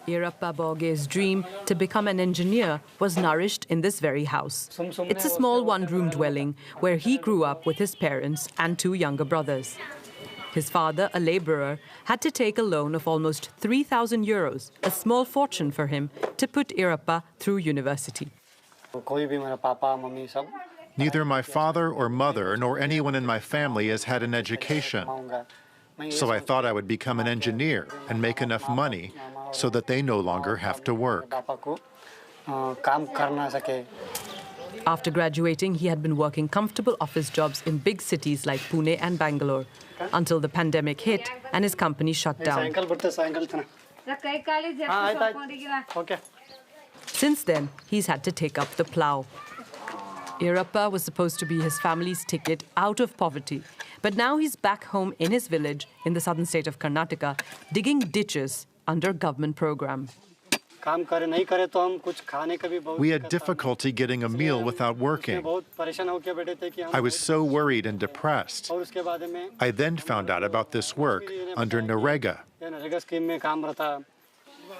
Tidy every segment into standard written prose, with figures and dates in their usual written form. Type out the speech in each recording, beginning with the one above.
Irappa Boge's dream to become an engineer was nourished in this very house. It's a small one-room dwelling where he grew up with his parents and two younger brothers. His father, a laborer, had to take a loan of almost 3,000 euros, a small fortune for him, to put Irappa through university. Neither my father or mother nor anyone in my family has had an education. So I thought I would become an engineer and make enough money so that they no longer have to work. After graduating, he had been working comfortable office jobs in big cities like Pune and Bangalore until the pandemic hit and his company shut down. Since then, he's had to take up the plow. Irappa was supposed to be his family's ticket out of poverty. But now he's back home in his village in the southern state of Karnataka, digging ditches under a government program. We had difficulty getting a meal without working. I was so worried and depressed. I then found out about this work under NREGA.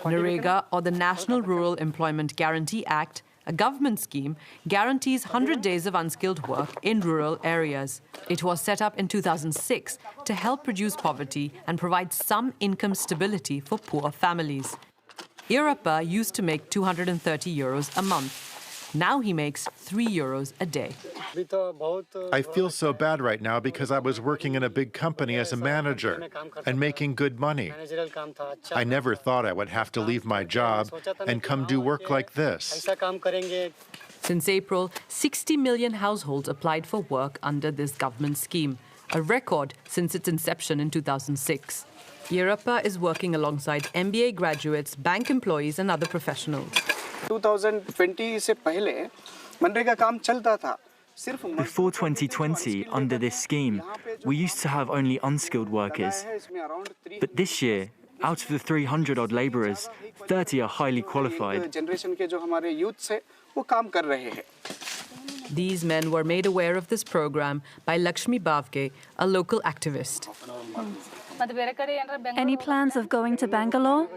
NREGA, or the National Rural Employment Guarantee Act, a government scheme, guarantees 100 days of unskilled work in rural areas. It was set up in 2006 to help reduce poverty and provide some income stability for poor families. Irappa used to make 230 euros a month. Now he makes 3 euros a day. I feel so bad right now because I was working in a big company as a manager and making good money. I never thought I would have to leave my job and come do work like this. Since April, 60 million households applied for work under this government scheme, a record since its inception in 2006. Irappa is working alongside MBA graduates, bank employees and other professionals. 2020 से पहले मनरेगा काम चलता था. Before 2020, under this scheme, we used to have only unskilled workers. But this year, out of the 300-odd labourers, 30 are highly qualified. These men were made aware of this program by Lakshmi Bavge, a local activist. Any plans of going to Bangalore?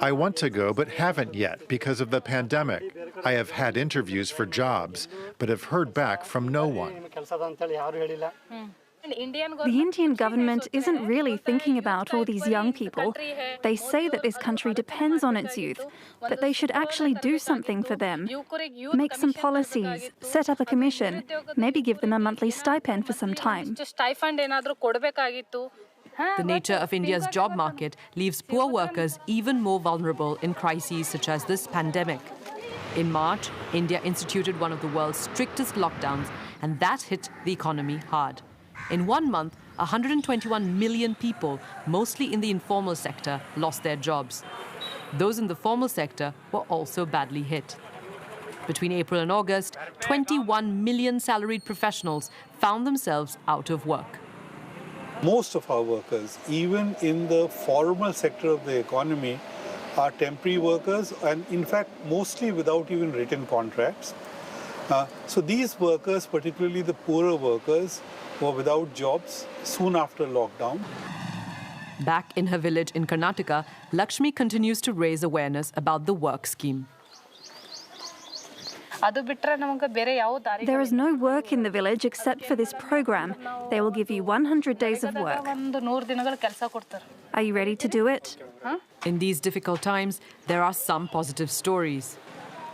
I want to go, but haven't yet because of the pandemic. I have had interviews for jobs, but have heard back from no one. The Indian government isn't really thinking about all these young people. They say that this country depends on its youth, but they should actually do something for them. Make some policies, set up a commission, maybe give them a monthly stipend for some time. The nature of India's job market leaves poor workers even more vulnerable in crises such as this pandemic. In March, India instituted one of the world's strictest lockdowns, and that hit the economy hard. In 1 month, 121 million people, mostly in the informal sector, lost their jobs. Those in the formal sector were also badly hit. Between April and August, 21 million salaried professionals found themselves out of work. Most of our workers, even in the formal sector of the economy, are temporary workers and in fact mostly without even written contracts. So these workers, particularly the poorer workers, were without jobs soon after lockdown. Back in her village in Karnataka, Lakshmi continues to raise awareness about the work scheme. There is no work in the village except for this program. They will give you 100 days of work. Are you ready to do it? In these difficult times, there are some positive stories.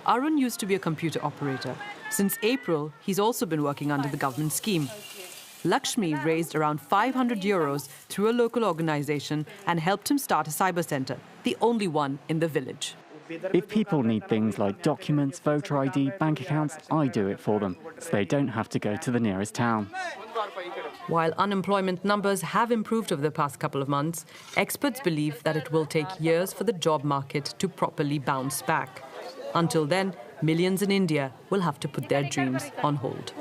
Arun used to be a computer operator. Since April, he's also been working under the government scheme. Lakshmi raised around 500 euros through a local organization and helped him start a cyber center, the only one in the village. If people need things like documents, voter ID, bank accounts, I do it for them, so they don't have to go to the nearest town. While unemployment numbers have improved over the past couple of months, experts believe that it will take years for the job market to properly bounce back. Until then, millions in India will have to put their dreams on hold.